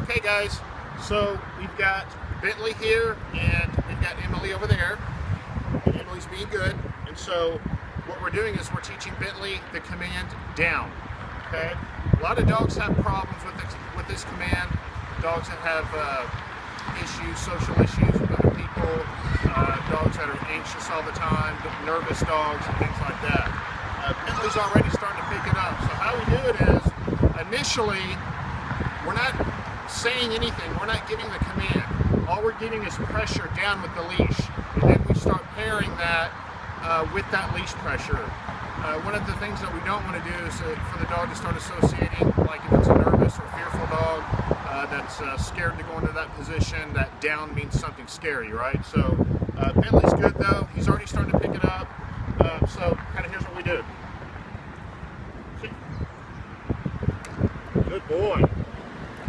Okay guys, so we've got Bentley here and we've got Emily over there. And Emily's being good, and so what we're doing is we're teaching Bentley the command down. Okay, a lot of dogs have problems with this command. Dogs that have issues, social issues with other people, dogs that are anxious all the time, nervous dogs, and things like that. Bentley's already starting to pick it up. So how we do it is, initially, we're not saying anything, we're not giving the command. All we're getting is pressure down with the leash, and then we start pairing that with that leash pressure. One of the things that we don't want to do is for the dog to start associating, like if it's a nervous or fearful dog that's scared to go into that position, that down means something scary, right? So Bentley's good though, he's already starting to pick it up. So kind of here's what we do. Good boy.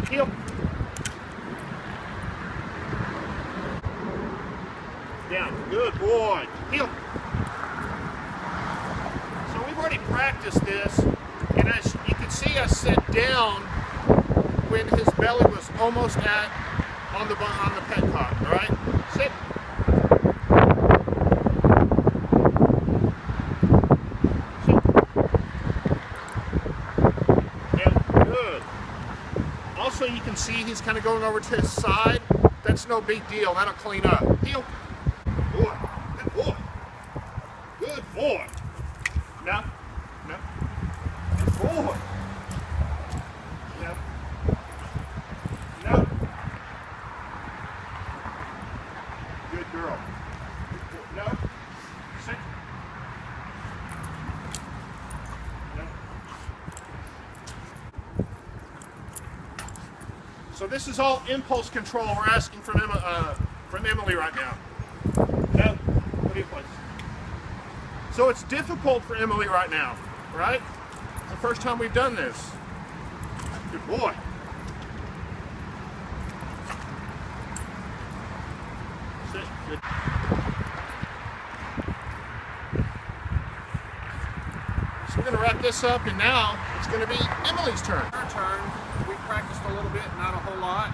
Heel. Down. Good boy. Heel. So we've already practiced this, and as you can see us sit down when his belly was almost on the petcock. All right, sit. Also, you can see he's kind of going over to his side. That's no big deal. That'll clean up. Heel. Boy. Good boy. Good boy. No. No. Good boy. No. No. Good girl. No. Sit. No. So this is all impulse control we're asking from Emily right now. No? What do you place? So it's difficult for Emily right now, right? It's the first time we've done this. Good boy. Sit. Good. So we're going to wrap this up, and now it's going to be Emily's turn. Our turn. We practiced a little bit, not a whole lot,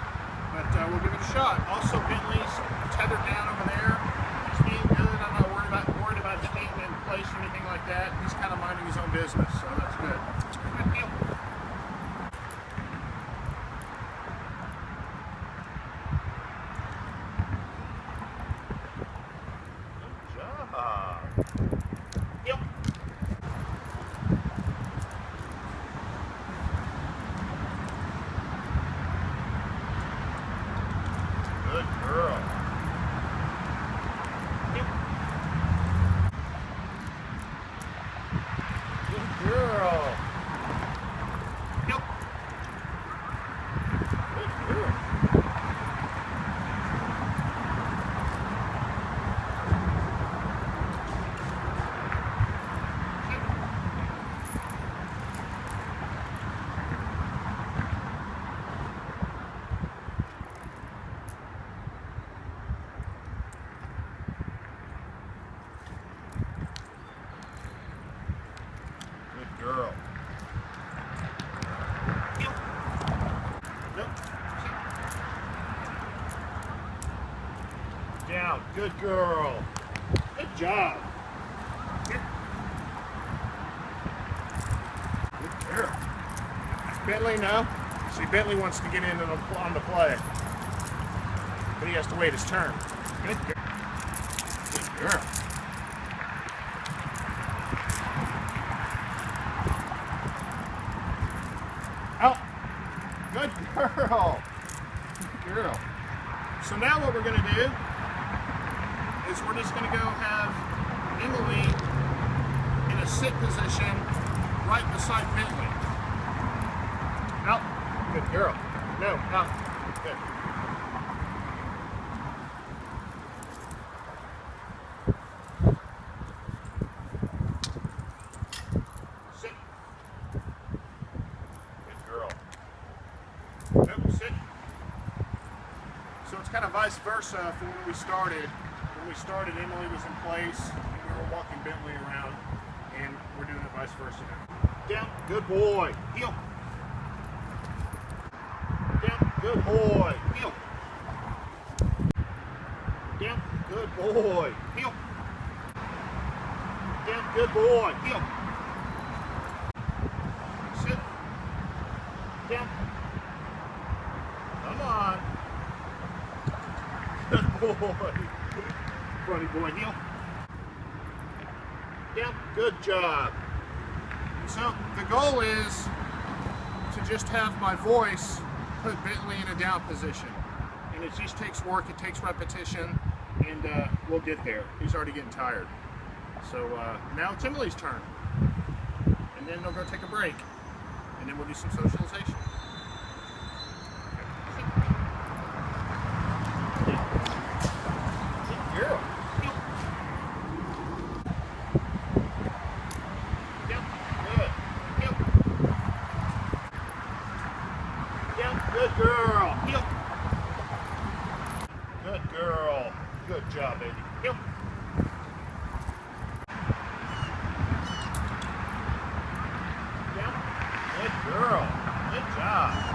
but we'll give it a shot. Also, Bentley's tethered down over there. He's being good. I'm not worried about staying in place or anything like that. He's kind of minding his own business, so that's good. Good deal. Good job. Yep. Good girl. Good girl. Yep. Good girl. Good girl. Nope. Down. Good girl. Good job. Good girl. Bentley, no? See, Bentley wants to get in on the play, but he has to wait his turn. Good girl. Good girl. Out. Good girl. Good girl. So now what we're going to do is we're just going to go have Emily in a sit position right beside Bentley. Out. Good girl. No, out. Good. Sit. Nope, sit. So it's kind of vice versa from when we started. When we started, Emily was in place, and we were walking Bentley around, and we're doing it vice versa now. Down, good boy. Heel. Down, good. good boy. Heel. Down, good boy. Heel. Down, good boy. Heel. Sit. Down. Come on. Good boy. Funny boy. Heel. Down. Good job. So the goal is to just have my voice put Bentley in a down position. And it just takes work, it takes repetition, and we'll get there. He's already getting tired. So now it's Emily's turn. And then they'll go take a break. And then we'll do some socialization. Good girl. Good girl. Heel. Good girl. Good job, baby. Heel. Down. Good girl. Good job.